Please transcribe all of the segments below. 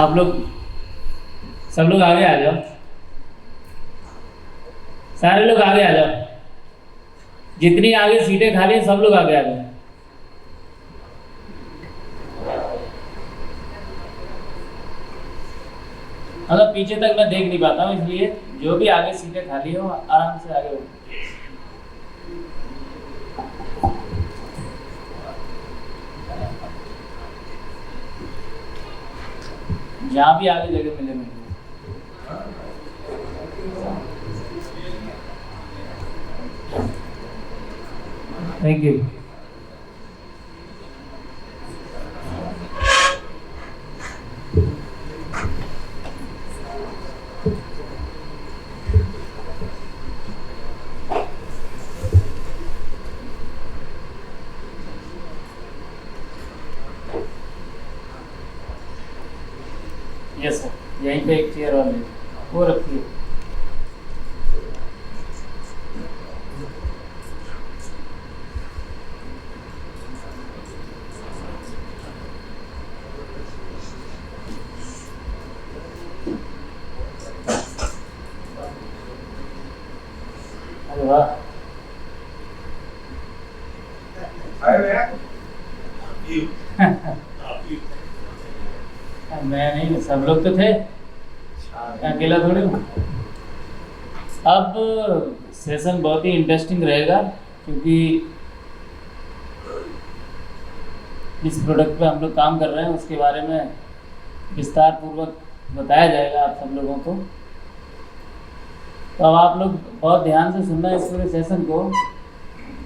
आप लोग सब लोग आगे आ जाओ, सारे लोग आगे आ जाओ, जितनी आगे सीटें खाली हैं सब लोग आगे आ जाओ। मतलब पीछे तक मैं देख नहीं पाता हूँ, इसलिए जो भी आगे सीटें खाली हो आराम से आगे हो। जहाँ भी आगे जगह मिले मिले। Thank you. यस सर, यहीं पे एक चेयर और ले वो रखिए। अरे वाह, मैं नहीं, सब लोग तो थे, अकेला थोड़ी हूँ। अब सेशन बहुत ही इंटरेस्टिंग रहेगा, क्योंकि जिस प्रोडक्ट पे हम लोग काम कर रहे हैं उसके बारे में विस्तार पूर्वक बताया जाएगा आप सब लोगों को। तो अब आप लोग बहुत ध्यान से सुनना इस पूरे सेशन को,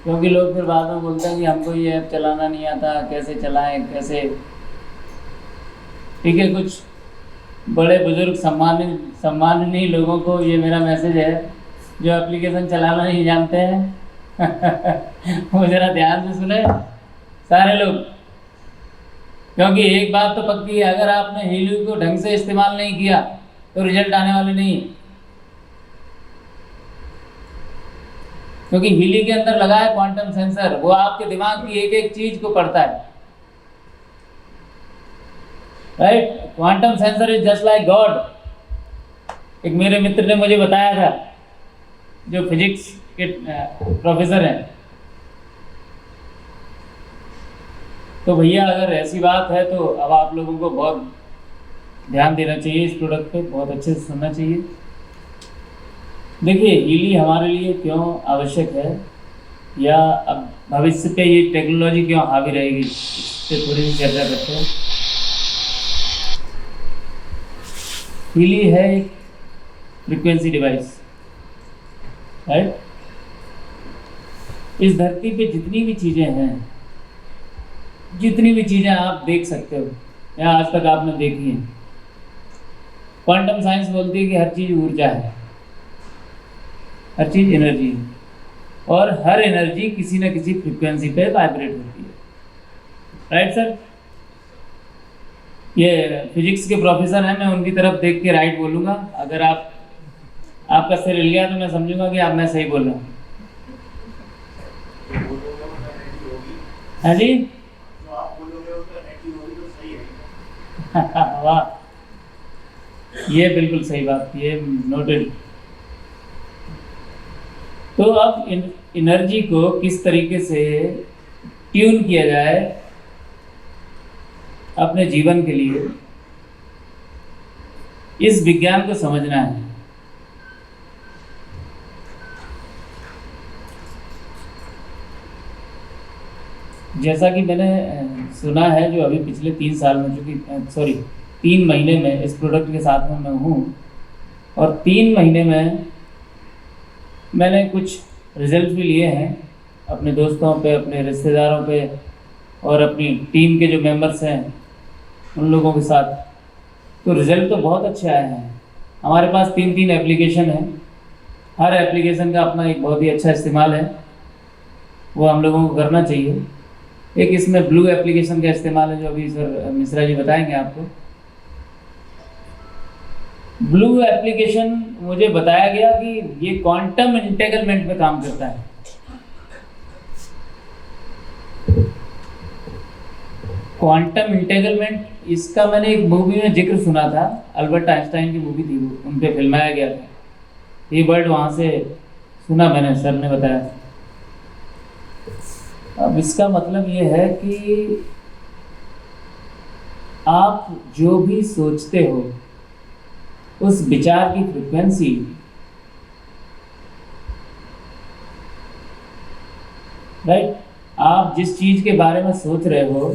क्योंकि लोग फिर बाद में बोलते हैं कि हमको ये ऐप चलाना नहीं आता, कैसे चलाएं कैसे। ठीक है, कुछ बड़े बुजुर्ग सम्माननीय लोगों को ये मेरा मैसेज है जो एप्लीकेशन चलाना नहीं जानते हैं वो ज़रा ध्यान से सुने सारे लोग, क्योंकि एक बात तो पक्की है, अगर आपने हीलियो को ढंग से इस्तेमाल नहीं किया तो रिजल्ट आने वाले नहीं। क्योंकि हीली के अंदर लगा है क्वांटम सेंसर, वो आपके दिमाग की एक एक चीज को पढ़ता है। Right, quantum sensor is just like God. एक मेरे मित्र ने मुझे बताया था, जो फिजिक्स के प्रोफेसर हैं। तो भैया अगर ऐसी बात है तो अब आप लोगों को बहुत ध्यान देना चाहिए इस प्रोडक्ट पे, बहुत अच्छे से सुनना चाहिए। देखिए, हीली हमारे लिए क्यों आवश्यक है, या अब भविष्य पे ये टेक्नोलॉजी क्यों हावी रहेगी, इस पे थोड़ी सी चर्चा करते हैं। हीली है एक फ्रीक्वेंसी डिवाइस, राइट। इस धरती पे जितनी भी चीज़ें हैं, जितनी भी चीज़ें आप देख सकते हो या आज तक आपने देखी हैं, क्वांटम साइंस बोलती है कि हर चीज़ ऊर्जा है, हर चीज़ एनर्जी है, और हर एनर्जी किसी न किसी फ्रीक्वेंसी पे वाइब्रेट होती है। राइट सर, ये फिजिक्स के प्रोफेसर हैं, मैं उनकी तरफ देख के राइट बोलूँगा। अगर आपका सिर हिल गया तो मैं समझूंगा कि मैं सही बोल रहा हूँ। हाँ जी, वाह, ये बिल्कुल सही बात, ये नोटेड। तो अब एनर्जी को किस तरीके से ट्यून किया जाए अपने जीवन के लिए, इस विज्ञान को समझना है। जैसा कि मैंने सुना है, जो अभी पिछले 3 साल में, चूँकि 3 महीने में इस प्रोडक्ट के साथ में मैं हूँ, और 3 महीने में मैंने कुछ रिजल्ट भी लिए हैं अपने दोस्तों पे, अपने रिश्तेदारों पे, और अपनी टीम के जो मेंबर्स हैं उन लोगों के साथ। तो रिज़ल्ट तो बहुत अच्छे आए हैं। हमारे पास 3 एप्लीकेशन हैं, हर एप्लीकेशन का अपना एक बहुत ही अच्छा इस्तेमाल है, वो हम लोगों को करना चाहिए। एक इसमें ब्लू एप्लीकेशन का इस्तेमाल है, जो अभी सर मिश्रा जी बताएंगे आपको। ब्लू एप्लीकेशन मुझे बताया गया कि ये क्वांटम इंटेग्रलमेंट पे काम करता है। क्वांटम इंटेग्रलमेंट, इसका मैंने एक मूवी में जिक्र सुना था, अल्बर्ट आइंस्टाइन की मूवी थी वो, उन पे फिल्माया गया था। ये वर्ड वहाँ से सुना मैंने, सर ने बताया। अब इसका मतलब ये है कि आप जो भी सोचते हो उस विचार की फ्रिक्वेंसी राइट, आप जिस चीज़ के बारे में सोच रहे हो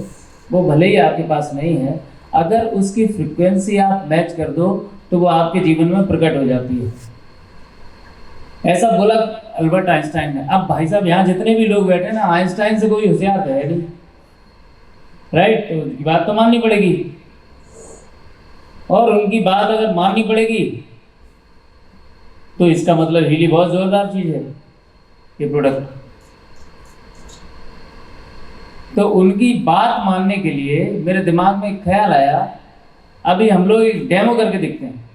वो भले ही आपके पास नहीं है, अगर उसकी फ्रिक्वेंसी आप मैच कर दो तो वो आपके जीवन में प्रकट हो जाती है। ऐसा बोला अल्बर्ट आइंस्टाइन ने। अब भाई साहब यहाँ जितने भी लोग बैठे ना, आइंस्टाइन से कोई होशियार तो है नहीं, राइट? तो उनकी बात तो माननी पड़ेगी, और उनकी बात अगर माननी पड़ेगी तो इसका मतलब हीली बहुत जोरदार चीज़ है ये प्रोडक्ट। तो उनकी बात मानने के लिए मेरे दिमाग में एक ख्याल आया, अभी हम लोग एक डेमो करके देखते हैं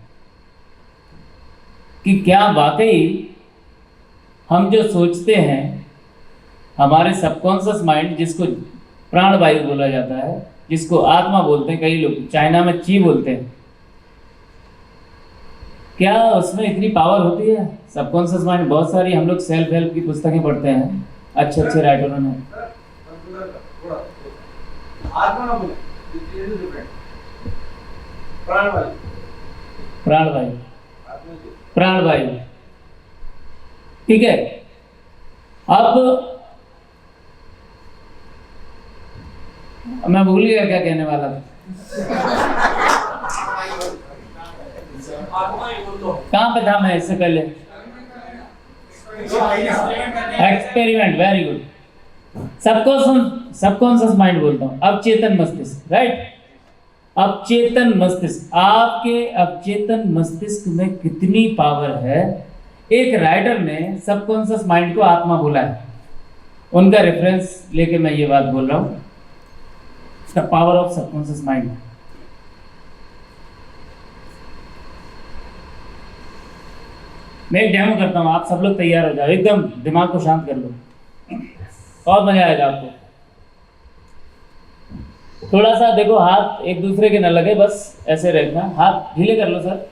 कि क्या वाकई हम जो सोचते हैं, हमारे सबकॉन्शियस माइंड, जिसको प्राणवायु बोला जाता है, जिसको आत्मा बोलते हैं, कई लोग चाइना में ची बोलते हैं, क्या उसमें इतनी पावर होती है? सबकॉन्शियस माइंड, बहुत सारी हम लोग सेल्फ हेल्प की पुस्तकें पढ़ते हैं, अच्छे अच्छे राइटरों ने। प्राणवायु, प्राणवायु, ठीक है। अब मैं भूल गया क्या कहने वाला था। कहाँ पे था मैं इससे पहले? Experiment, very good. Subconscious mind बोलता हूँ, अवचेतन मस्तिष्क, राइट? अवचेतन मस्तिष्क, आपके अवचेतन मस्तिष्क में कितनी पावर है? एक राइटर ने सबकॉन्शियस माइंड को आत्मा बोला है, उनका रेफरेंस लेके मैं ये बात बोल रहा हूँ, the power of subconscious mind. मैं एक डेमो करता हूँ, आप सब लोग तैयार हो जाओ, एकदम दिमाग को शांत कर लो, और मजा आएगा आपको। थोड़ा सा देखो, हाथ एक दूसरे के न लगे, बस ऐसे रखना, हाथ ढीले कर लो सर।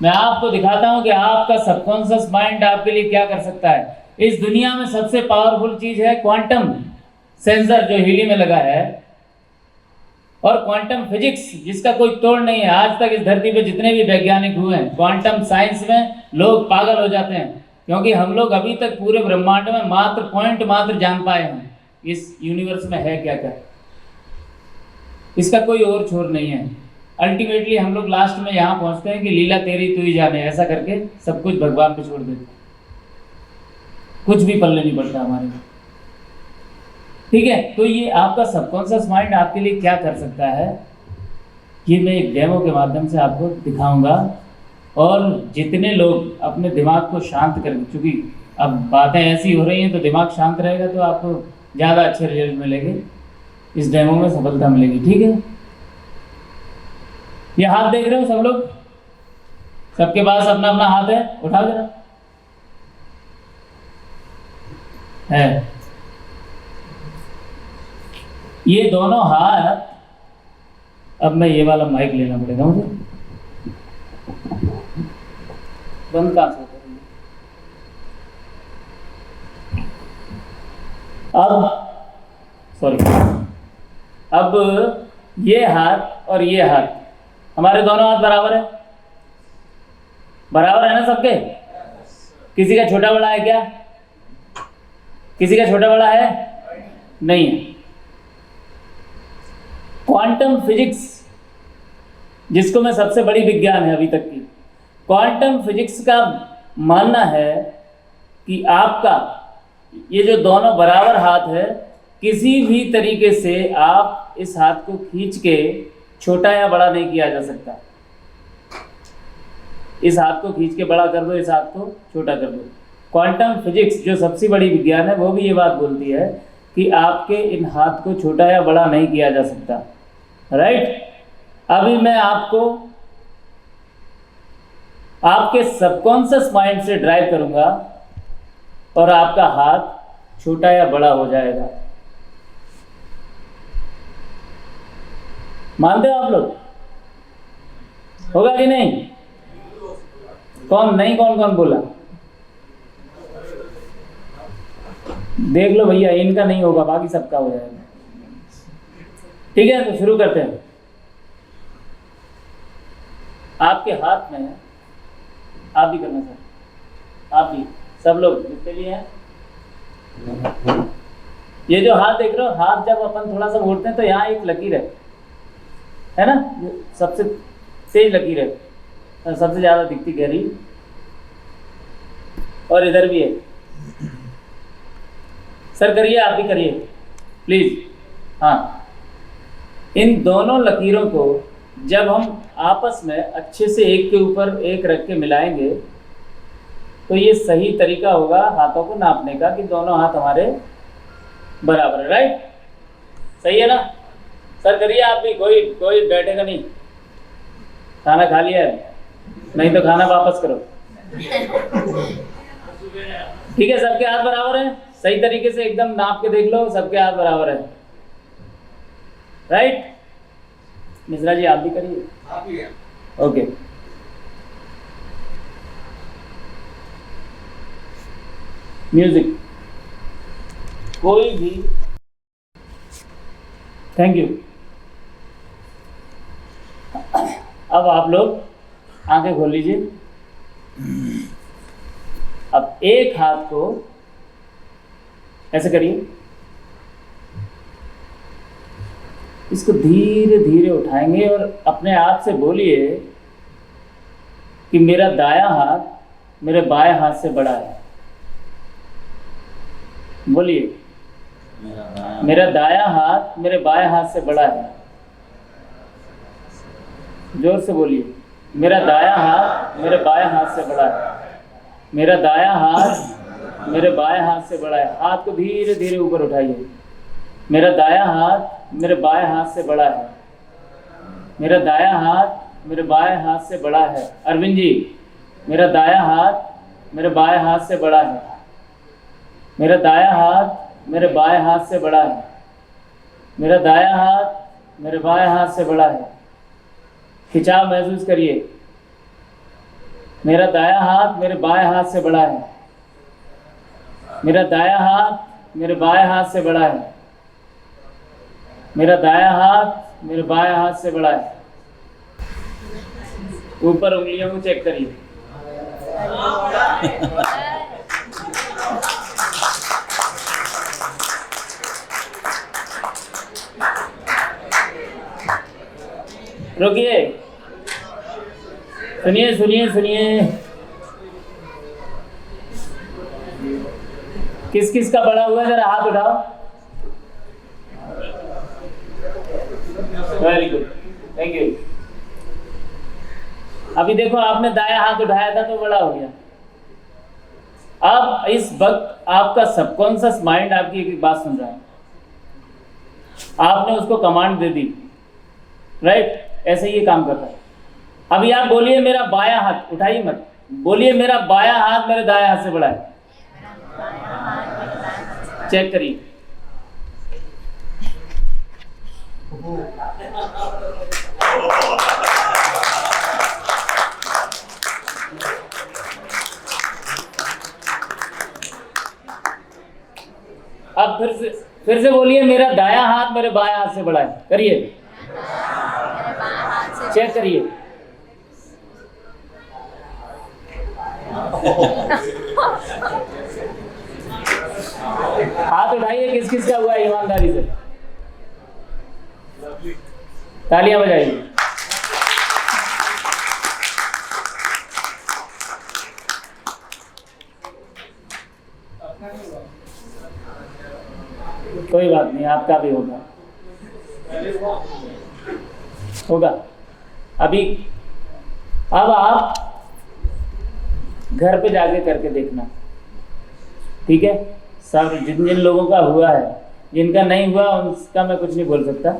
मैं आपको दिखाता हूं कि आपका सबकॉन्शियस माइंड आपके लिए क्या कर सकता है। इस दुनिया में सबसे पावरफुल चीज है क्वांटम सेंसर, जो हीली में लगा है, और क्वांटम फिजिक्स, जिसका कोई तोड़ नहीं है। आज तक इस धरती पे जितने भी वैज्ञानिक हुए हैं, क्वांटम साइंस में लोग पागल हो जाते हैं, क्योंकि हम लोग अभी तक पूरे ब्रह्मांड में मात्र जान पाए हैं इस यूनिवर्स में है क्या क्या, इसका कोई और छोर नहीं है। अल्टीमेटली हम लोग लास्ट में यहाँ पहुँचते हैं कि लीला तेरी तू ही जाने, ऐसा करके सब कुछ भगवान पे छोड़ देते, कुछ भी पल्ले नहीं पड़ता हमारे में, ठीक है। तो ये आपका सबकॉन्शियस माइंड आपके लिए क्या कर सकता है, ये मैं एक डेमो के माध्यम से आपको दिखाऊंगा। और जितने लोग अपने दिमाग को शांत कर, चूँकि अब बातें ऐसी हो रही हैं तो दिमाग शांत रहेगा तो आपको ज़्यादा अच्छे रिजल्ट मिलेंगे, इस डेमो में सफलता मिलेगी, ठीक है। ये हाथ देख रहे हो सब लोग, सबके पास अपना अपना हाथ है, उठाओ जरा, है ये दोनों हाथ। अब मैं ये वाला माइक लेना पड़ेगा मुझे, बंद कहाँ से? अब ये हाथ और ये हाथ, हमारे दोनों हाथ बराबर है, बराबर है ना सबके? किसी का छोटा बड़ा है क्या? किसी का छोटा बड़ा है? नहीं है। क्वांटम फिजिक्स, जिसको मैं सबसे बड़ी विज्ञान है अभी तक की, क्वांटम फिजिक्स का मानना है कि आपका ये जो दोनों बराबर हाथ है, किसी भी तरीके से आप इस हाथ को खींच के छोटा या बड़ा नहीं किया जा सकता। इस हाथ को खींच के बड़ा कर दो, इस हाथ को छोटा कर दो। क्वांटम फिजिक्स जो सबसे बड़ी विज्ञान है, वो भी ये बात बोलती है कि आपके इन हाथ को छोटा या बड़ा नहीं किया जा सकता, राइट। अभी मैं आपको आपके सबकॉन्शियस माइंड से ड्राइव करूंगा और आपका हाथ छोटा या बड़ा हो जाएगा। मानते हो आप लोग? होगा कि नहीं? कौन नहीं, कौन कौन बोला? देख लो भैया, इनका नहीं होगा, बाकी सबका हो जाएगा। ठीक है, तो शुरू करते हैं। आपके हाथ में, आप भी करना सर, आप भी, सब लोग जितने भी हैं, ये जो हाथ देख रहे हो, हाथ जब अपन थोड़ा सा मोड़ते हैं तो यहाँ एक लकीर है ना, सबसे तेज लकीर है, सबसे ज्यादा दिखती गहरी, और इधर भी है। सर करिए, आप भी करिए प्लीज। हाँ, इन दोनों लकीरों को जब हम आपस में अच्छे से एक के ऊपर एक रख के मिलाएंगे तो ये सही तरीका होगा हाथों को नापने का कि दोनों हाथ हमारे बराबर है। राइट? सही है ना? सर करिए आप भी, कोई कोई बैठेगा नहीं। खाना खा लिया है? नहीं तो खाना वापस करो। ठीक है, सबके हाथ बराबर है? सही तरीके से एकदम नाप के देख लो, सबके हाथ बराबर है। राइट? मिश्रा जी आप भी करिए। ओके, म्यूजिक कोई भी, थैंक यू। अब आप लोग आंखें खोल लीजिए। अब एक हाथ को ऐसे करिए, इसको धीरे धीरे उठाएंगे और अपने आप से बोलिए कि मेरा दायां हाथ मेरे बाएं हाथ से बड़ा है। बोलिए, मेरा दायां हाथ मेरे बाएं हाथ से बड़ा है। जोर से बोलिए, मेरा दायां हाथ मेरे बाएं हाथ से बड़ा है। मेरा दायां हाथ मेरे बाएं हाथ से बड़ा है। हाथ को धीरे धीरे ऊपर उठाइए। मेरा दायां हाथ मेरे बाएं हाथ से बड़ा है। मेरा दायां हाथ मेरे बाएं हाथ से बड़ा है। अरविंद जी, मेरा दायां हाथ मेरे बाएं हाथ से बड़ा है। मेरा दायां हाथ मेरे बाएं हाथ से बड़ा है। मेरा दायां हाथ मेरे बाएं हाथ से बड़ा है। खिंचाव महसूस करिए। मेरा दायां हाथ मेरे बाएं हाथ से बड़ा है। मेरा दायां हाथ मेरे बाएं हाथ से बड़ा है। मेरा दायां हाथ मेरे बाएं हाथ से बड़ा है। ऊपर उंगलियों को चेक करिए। रुकिए, सुनिए सुनिए सुनिए, किस किस का बड़ा हुआ है जरा हाथ उठाओ। Very good, thank you. अभी देखो, आपने दायां हाथ उठाया था तो बड़ा हो गया। अब इस वक्त आपका सबकॉन्शियस माइंड आपकी एक बात सुन रहा है, आपने उसको कमांड दे दी। राइट? ऐसे ही ये काम कर रहा है। अभी आप बोलिए मेरा बायां हाथ, उठाइए मत, बोलिए मेरा बायां हाथ मेरे दायां हाथ से बड़ा है। चेक करिए। अब फिर से बोलिए मेरा दायां हाथ मेरे बायां हाथ से बड़ा है। करिए, चेक करिए। हाथ उठाइए, किस किस का हुआ है ईमानदारी से। तालियां बजाइए। कोई बात नहीं, आपका भी होगा होगा। अभी अब आप घर पे जाके करके देखना, ठीक है? सब जिन जिन लोगों का हुआ है, जिनका नहीं हुआ उनका मैं कुछ नहीं बोल सकता।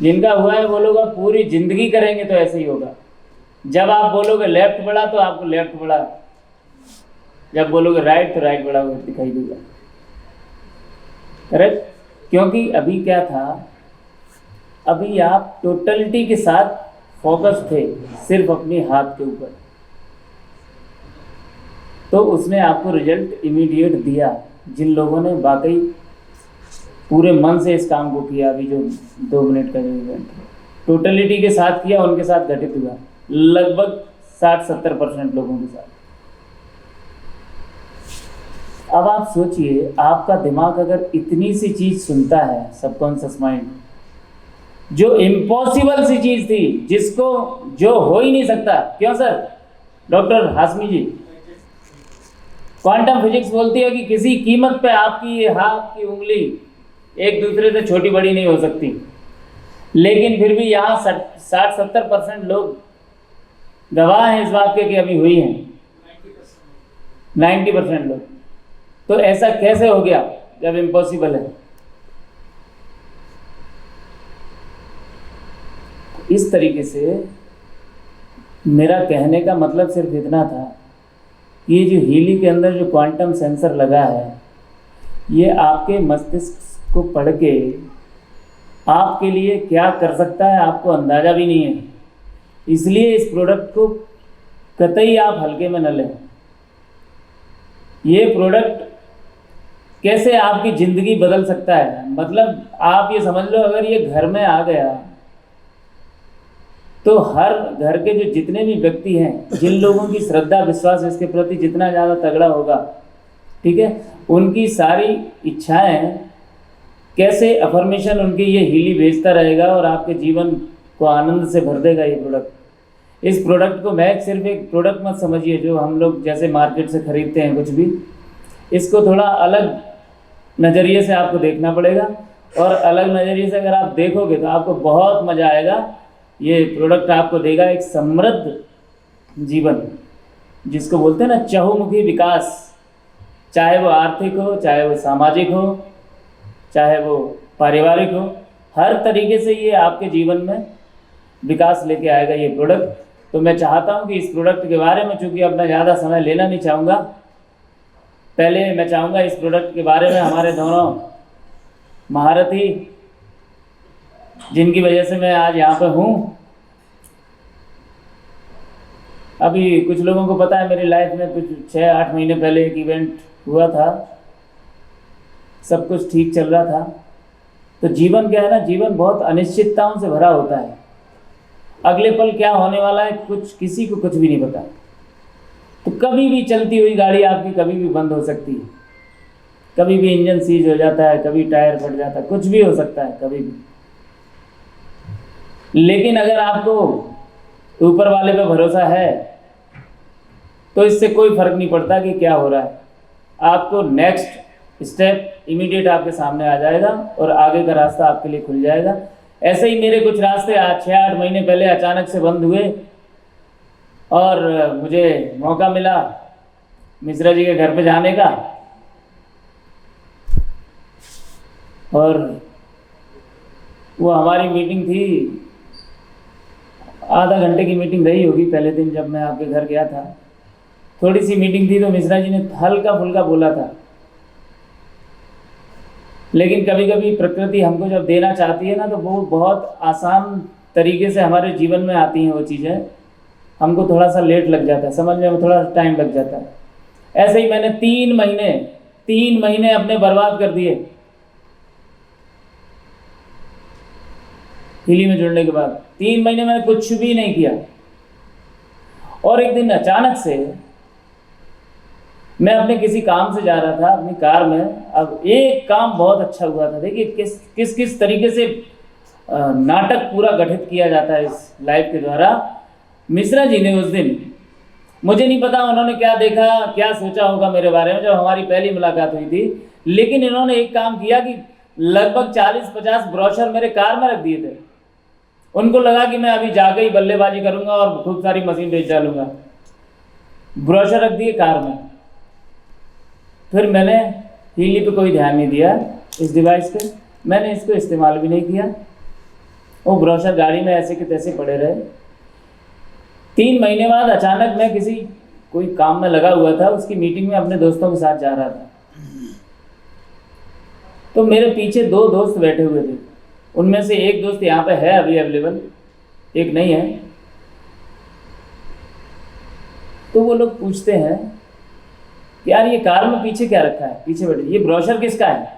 जिनका हुआ है वो लोग अब पूरी जिंदगी करेंगे तो ऐसे ही होगा। जब आप बोलोगे लेफ्ट बढ़ा तो आपको लेफ्ट बढ़ा, जब बोलोगे राइट तो राइट बढ़ा हुआ दिखाई देगा। करेक्ट? क्योंकि अभी क्या था, अभी आप टोटलिटी के साथ फोकस थे सिर्फ अपने हाथ के ऊपर, तो उसने आपको रिजल्ट इमीडिएट दिया। जिन लोगों ने वाकई पूरे मन से इस काम को किया, अभी जो 2 मिनट का जो इवेंट टोटलिटी के साथ किया, उनके साथ घटित हुआ लगभग 60-70% लोगों के साथ। अब आप सोचिए, आपका दिमाग अगर इतनी सी चीज सुनता है, सबकॉन्शियस माइंड, जो इम्पॉसिबल सी चीज थी, जिसको जो हो ही नहीं सकता, क्यों सर डॉक्टर हाशमी जी, क्वांटम फिजिक्स बोलती है कि किसी कीमत पे आपकी ये हाथ की उंगली एक दूसरे से छोटी बड़ी नहीं हो सकती, लेकिन फिर भी यहाँ 60-70% लोग गवाह हैं इस बात के कि अभी हुई हैं 90% लोग। तो ऐसा कैसे हो गया जब इम्पॉसिबल है? इस तरीके से मेरा कहने का मतलब सिर्फ इतना था, ये जो हीली के अंदर जो क्वांटम सेंसर लगा है, ये आपके मस्तिष्क को पढ़ के आपके लिए क्या कर सकता है आपको अंदाज़ा भी नहीं है। इसलिए इस प्रोडक्ट को कतई आप हल्के में न लें। ये प्रोडक्ट कैसे आपकी ज़िंदगी बदल सकता है, मतलब आप ये समझ लो, अगर ये घर में आ गया तो हर घर के जो जितने भी व्यक्ति हैं, जिन लोगों की श्रद्धा विश्वास इसके प्रति जितना ज़्यादा तगड़ा होगा, ठीक है, उनकी सारी इच्छाएं कैसे अफर्मेशन उनकी ये हीली भेजता रहेगा और आपके जीवन को आनंद से भर देगा ये प्रोडक्ट। इस प्रोडक्ट को मैं सिर्फ एक प्रोडक्ट मत समझिए जो हम लोग जैसे मार्केट से ख़रीदते हैं कुछ भी, इसको थोड़ा अलग नज़रिए से आपको देखना पड़ेगा। और अलग नज़रिए से अगर आप देखोगे तो आपको बहुत मज़ा आएगा। ये प्रोडक्ट आपको देगा एक समृद्ध जीवन, जिसको बोलते हैं ना चहुमुखी विकास, चाहे वो आर्थिक हो, चाहे वो सामाजिक हो, चाहे वो पारिवारिक हो, हर तरीके से ये आपके जीवन में विकास लेके आएगा ये प्रोडक्ट। तो मैं चाहता हूँ कि इस प्रोडक्ट के बारे में, चूँकि अब मैं ज़्यादा समय लेना नहीं चाहूँगा, पहले मैं चाहूँगा इस प्रोडक्ट के बारे में हमारे दोनों महारथी, जिनकी वजह से मैं आज यहाँ पे हूँ। अभी कुछ लोगों को पता है मेरी लाइफ में कुछ 6-8 महीने पहले एक इवेंट हुआ था, सब कुछ ठीक चल रहा था। तो जीवन क्या है ना, जीवन बहुत अनिश्चितताओं से भरा होता है। अगले पल क्या होने वाला है कुछ किसी को कुछ भी नहीं पता। तो कभी भी चलती हुई गाड़ी आपकी कभी भी बंद हो सकती है, कभी भी इंजन सीज हो जाता है, कभी टायर फट जाता है, कुछ भी हो सकता है कभी भी। लेकिन अगर आपको ऊपर वाले पे भरोसा है तो इससे कोई फर्क नहीं पड़ता कि क्या हो रहा है, आपको नेक्स्ट स्टेप इमीडिएट आपके सामने आ जाएगा और आगे का रास्ता आपके लिए खुल जाएगा। ऐसे ही मेरे कुछ रास्ते आज 6-8 महीने पहले अचानक से बंद हुए और मुझे मौका मिला मिश्रा जी के घर पे जाने का। और वो हमारी मीटिंग थी, आधा घंटे की मीटिंग रही होगी पहले दिन जब मैं आपके घर गया था। थोड़ी सी मीटिंग थी तो मिश्रा जी ने हल्का फुल्का बोला था, लेकिन कभी कभी प्रकृति हमको जब देना चाहती है ना तो वो बहुत आसान तरीके से हमारे जीवन में आती हैं वो चीज़ें, हमको थोड़ा सा लेट लग जाता है, समझने में थोड़ा टाइम लग जाता है। ऐसे ही मैंने 3 महीने अपने बर्बाद कर दिए हीली में जुड़ने के बाद। 3 महीने मैंने कुछ भी नहीं किया और एक दिन अचानक से मैं अपने किसी काम से जा रहा था अपनी कार में। अब एक काम बहुत अच्छा हुआ था, देखिए किस तरीके से नाटक पूरा गठित किया जाता है इस लाइफ के द्वारा। मिश्रा जी ने उस दिन, मुझे नहीं पता उन्होंने क्या देखा क्या सोचा होगा मेरे बारे में जब हमारी पहली मुलाकात हुई थी, लेकिन इन्होंने एक काम किया कि लगभग 40-50 ब्रोशर मेरे कार में रख दिए थे। उनको लगा कि मैं अभी जाके ही बल्लेबाजी करूंगा और खूब सारी मशीन बेच डालूंगा। ब्रोशर रख दिए कार में। फिर मैंने हीली पे कोई ध्यान नहीं दिया, इस डिवाइस पे मैंने इसको इस्तेमाल भी नहीं किया। वो ब्रोशर गाड़ी में ऐसे के तैसे पड़े रहे। 3 महीने बाद अचानक मैं कोई काम में लगा हुआ था, उसकी मीटिंग में अपने दोस्तों के साथ जा रहा था। तो मेरे पीछे 2 दोस्त बैठे हुए थे, उनमें से एक दोस्त यहाँ पे है अभी अवेलेबल, एक नहीं है। तो वो लोग पूछते हैं कि यार ये कार में पीछे क्या रखा है, पीछे बैठे, ये ब्रोशर किसका है?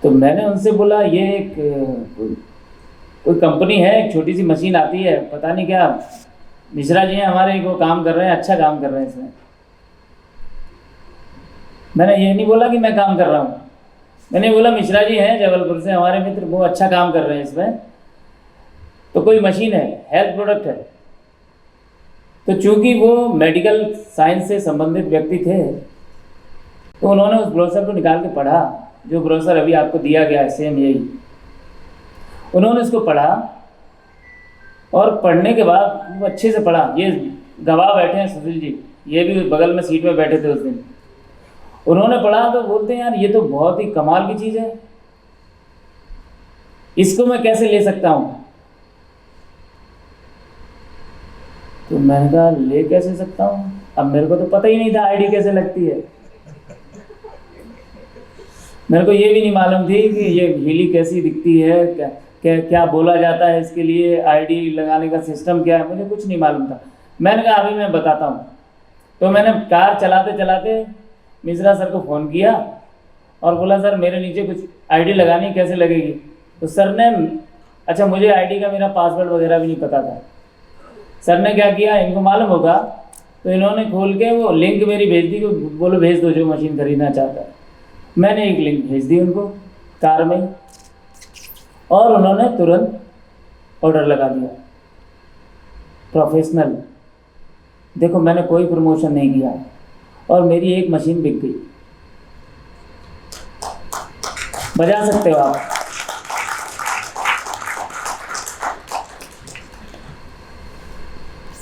तो मैंने उनसे बोला ये एक कोई कंपनी है, एक छोटी सी मशीन आती है, पता नहीं क्या मिश्रा जी हैं हमारे, वो काम कर रहे हैं, अच्छा काम कर रहे हैं इसमें। मैंने ये नहीं बोला कि मैं काम कर रहा हूँ, मैंने बोला मिश्रा जी हैं जबलपुर से हमारे मित्र, वो अच्छा काम कर रहे हैं इसमें, तो कोई मशीन है, हेल्थ प्रोडक्ट है। तो चूंकि वो मेडिकल साइंस से संबंधित व्यक्ति थे, तो उन्होंने उस ब्रोशर को निकाल के पढ़ा, जो ब्रोशर अभी आपको दिया गया है सेम यही। उन्होंने उसको पढ़ा और पढ़ने के बाद वो अच्छे से पढ़ा। ये गवाह बैठे हैं सुशील जी, ये भी बगल में सीट में बैठे थे उस दिन। उन्होंने पढ़ा तो बोलते हैं यार ये तो बहुत ही कमाल की चीज़ है, इसको मैं कैसे ले सकता हूँ? तो मैंने कहा ले कैसे सकता हूँ, अब मेरे को तो पता ही नहीं था आईडी कैसे लगती है, मेरे को ये भी नहीं मालूम थी कि ये हीली कैसी दिखती है, क्या बोला जाता है इसके लिए, आईडी लगाने का सिस्टम क्या है, मुझे कुछ नहीं मालूम था। मैंने कहा अभी मैं बताता हूँ। तो मैंने कार चलाते चलाते मिश्रा सर को फ़ोन किया और बोला सर मेरे नीचे कुछ आईडी लगानी, कैसे लगेगी? तो सर ने, अच्छा मुझे आईडी का मेरा पासवर्ड वगैरह भी नहीं पता था। सर ने क्या किया, इनको मालूम होगा, तो इन्होंने खोल के वो लिंक मेरी भेज दी कि बोलो भेज दो जो मशीन खरीदना चाहता है। मैंने एक लिंक भेज दी उनको कार में, और उन्होंने तुरंत ऑर्डर लगा दिया। प्रोफेशनल, देखो मैंने कोई प्रमोशन नहीं किया और मेरी एक मशीन बिक गई। बजा सकते हो आप।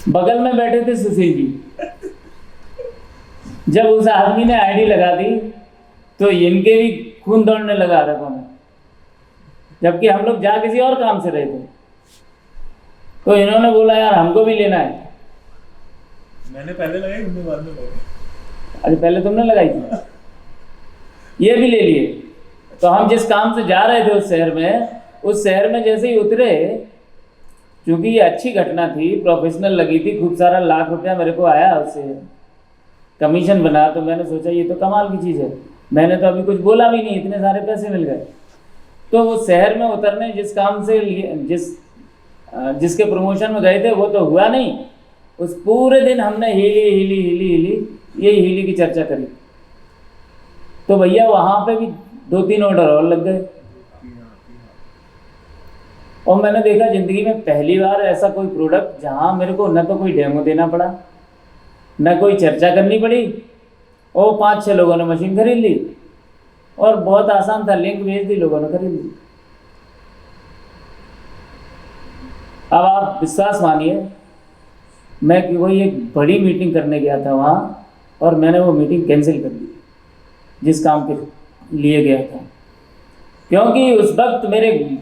बगल में बैठे थे सुशील जी, जब उस आदमी ने आईडी लगा दी तो इनके भी खून दौड़ने लगा रखों में, जबकि हम लोग जा किसी और काम से रहे थे। तो इन्होंने बोला यार हमको भी लेना है। मैंने पहले लगाई, तुमने बाद में लगाई। अरे पहले तुमने लगाई थी, ये भी ले लिए। तो हम जिस काम से जा रहे थे उस शहर में जैसे ही उतरे, क्योंकि ये अच्छी घटना थी, प्रोफेशनल लगी थी, खूब सारा लाख रुपया मेरे को आया उससे कमीशन बना, तो मैंने सोचा ये तो कमाल की चीज़ है। मैंने तो अभी कुछ बोला भी नहीं, इतने सारे पैसे मिल गए। तो वो शहर में उतरने जिस काम से जिसके प्रमोशन में गए थे वो तो हुआ नहीं। उस पूरे दिन हमने हीली यही हीली की चर्चा करी। तो भैया वहाँ पे भी 2-3 ऑर्डर और लग गए। और मैंने देखा ज़िंदगी में पहली बार ऐसा कोई प्रोडक्ट जहाँ मेरे को न तो कोई डेमो देना पड़ा, न कोई चर्चा करनी पड़ी, और 5-6 लोगों ने मशीन खरीद ली, और बहुत आसान था, लिंक भेज दी, लोगों ने खरीद ली। अब आप विश्वास मानिए, मैं कोई एक बड़ी मीटिंग करने गया था वहाँ, और मैंने वो मीटिंग कैंसिल कर दी जिस काम के लिए गया था, क्योंकि उस वक्त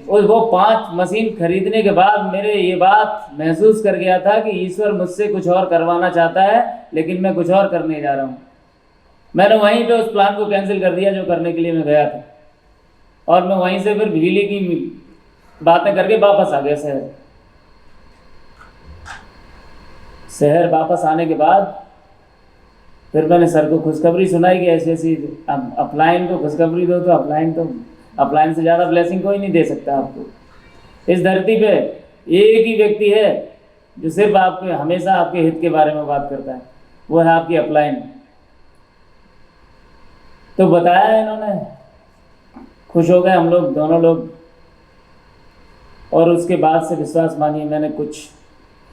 वो 5 मशीन खरीदने के बाद मेरे ये बात महसूस कर गया था कि ईश्वर मुझसे कुछ और करवाना चाहता है, लेकिन मैं कुछ और करने जा रहा हूँ। मैंने वहीं पे उस प्लान को कैंसिल कर दिया जो करने के लिए मैं गया था, और मैं वहीं से फिर बिजली की बातें करके वापस आ गया शहर वापस आने के बाद फिर मैंने सर को खुशखबरी सुनाई कि ऐसी ऐसी अपलाइन को खुशखबरी दो, तो अपलाइन से ज़्यादा ब्लेसिंग कोई नहीं दे सकता आपको। इस धरती पे एक ही व्यक्ति है जो सिर्फ हमेशा आपके हित के बारे में बात करता है, वो है आपकी अपलाइन। तो बताया इन्होंने, खुश हो गए हम लोग, दोनों लोग। और उसके बाद से विश्वास मानिए मैंने कुछ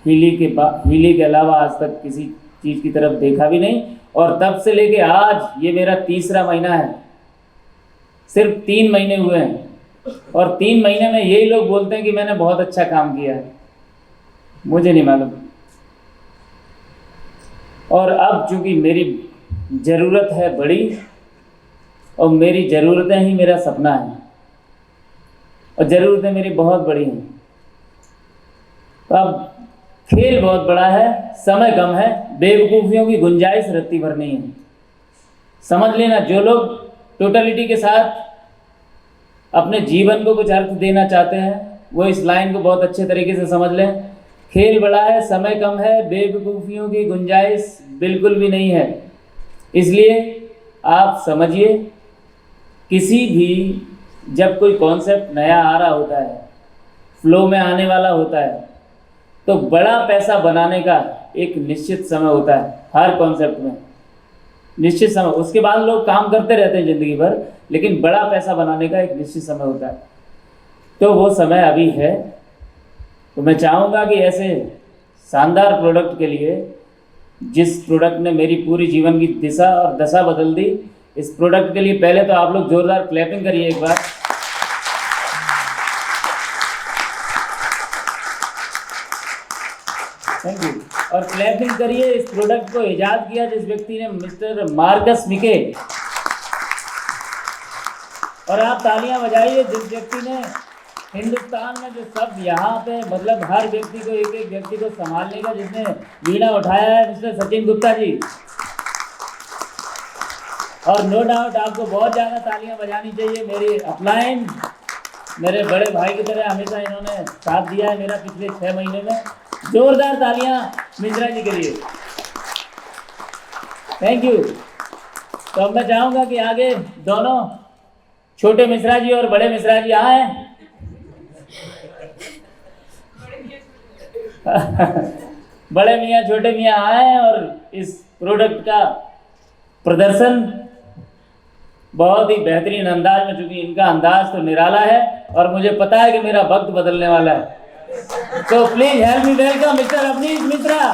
हीली के अलावा आज तक किसी चीज़ की तरफ देखा भी नहीं। और तब से लेके आज ये मेरा 3रा महीना है, सिर्फ 3 महीने हुए हैं, और 3 महीने में यही लोग बोलते हैं कि मैंने बहुत अच्छा काम किया है, मुझे नहीं मालूम। और अब चूंकि मेरी ज़रूरत है बड़ी, और मेरी ज़रूरतें ही मेरा सपना है, और ज़रूरतें मेरी बहुत बड़ी हैं। तो अब खेल बहुत बड़ा है, समय कम है, बेवकूफ़ियों की गुंजाइश रत्ती भर नहीं है। समझ लेना, जो लोग टोटलिटी के साथ अपने जीवन को कुछ अर्थ देना चाहते हैं, वो इस लाइन को बहुत अच्छे तरीके से समझ लें। खेल बड़ा है, समय कम है, बेवकूफ़ियों की गुंजाइश बिल्कुल भी नहीं है। इसलिए आप समझिए, किसी भी जब कोई कॉन्सेप्ट नया आ रहा होता है, फ्लो में आने वाला होता है, तो बड़ा पैसा बनाने का एक निश्चित समय होता है। हर कॉन्सेप्ट में निश्चित समय, उसके बाद लोग काम करते रहते हैं ज़िंदगी भर, लेकिन बड़ा पैसा बनाने का एक निश्चित समय होता है। तो वो समय अभी है। तो मैं चाहूँगा कि ऐसे शानदार प्रोडक्ट के लिए, जिस प्रोडक्ट ने मेरी पूरी जीवन की दिशा और दशा बदल दी, इस प्रोडक्ट के लिए पहले तो आप लोग जोरदार क्लैपिंग करिए एक बार। Thank you. और क्लैपिंग करिए, इस प्रोडक्ट को इजाद किया जिस व्यक्ति ने, मिस्टर मार्कस मिके। और आप तालियां बजाइए जिस व्यक्ति ने हिंदुस्तान में जो सब यहाँ पे, मतलब हर व्यक्ति को, एक एक व्यक्ति को संभालने का जिसने बीड़ा उठाया है, मिस्टर सचिन गुप्ता जी। और नो डाउट आपको बहुत ज़्यादा तालियां बजानी चाहिए। मेरी अपलाइन, मेरे बड़े भाई की तरह हमेशा इन्होंने साथ दिया है मेरा पिछले 6 महीने में। जोरदार तालियां मिश्रा जी के लिए। Thank you. तो अब मैं चाहूँगा कि आगे दोनों छोटे मिश्रा जी और बड़े मिश्रा जी आए। बड़े मियाँ छोटे मियाँ आए और इस प्रोडक्ट का प्रदर्शन बहुत ही बेहतरीन अंदाज में, चूंकि इनका अंदाज तो निराला है और मुझे पता है कि मेरा वक्त बदलने वाला है। तो please help me welcome mister Avnish Mishra.